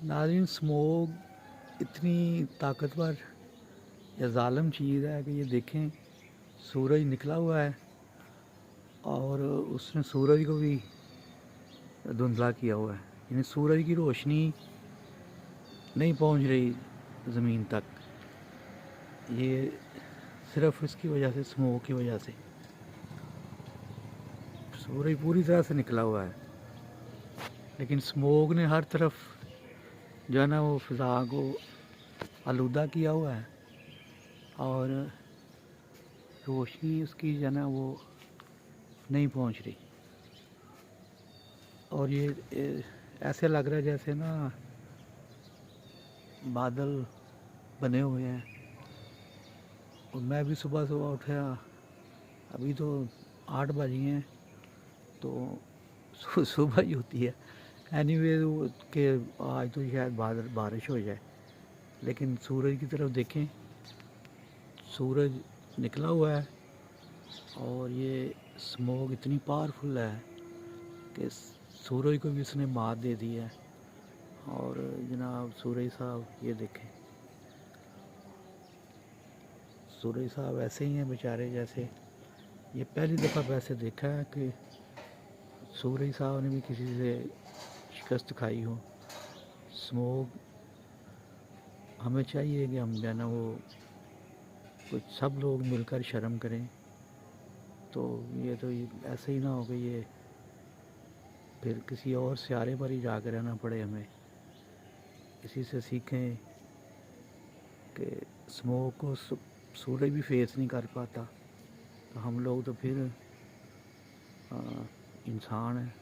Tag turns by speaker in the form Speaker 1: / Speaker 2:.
Speaker 1: नाज़रीन, स्मोक इतनी ताकतवर या ज़ालिम चीज़ है कि ये देखें, सूरज निकला हुआ है और उसने सूरज को भी धुंधला किया हुआ है। यानी सूरज की रोशनी नहीं पहुंच रही ज़मीन तक। ये सिर्फ इसकी वजह से, स्मोक की वजह से। सूरज पूरी तरह से निकला हुआ है, लेकिन स्मोक ने हर तरफ जो है ना वो फ़िज़ा को आलूदा किया हुआ है और रोशनी उसकी जो है ना वो नहीं पहुंच रही। और ये ऐसे लग रहा है जैसे ना बादल बने हुए हैं। और मैं भी सुबह सुबह उठा, अभी तो 8 बज गए हैं, तो सुबह ही होती है। एनीवे के आज तो शायद बारिश हो जाए, लेकिन सूरज की तरफ देखें, सूरज निकला हुआ है और ये स्मोक इतनी पावरफुल है कि सूरज को भी उसने मात दे दी है। और जनाब सूरज साहब ये देखें, सूरज साहब ऐसे ही हैं बेचारे, जैसे ये पहली दफ़ा वैसे देखा है कि सूरज साहब ने भी किसी से शिकस्त खाई हो। स्मोक, हमें चाहिए कि हम जो है ना वो कुछ सब लोग मिलकर शर्म करें। तो ये ऐसे ही ना हो कि ये फिर किसी और सियारे पर ही जाकर रहना पड़े हमें। इसी से सीखें कि स्मोक को सूरज भी फेस नहीं कर पाता, तो हम लोग तो फिर इंसान हैं।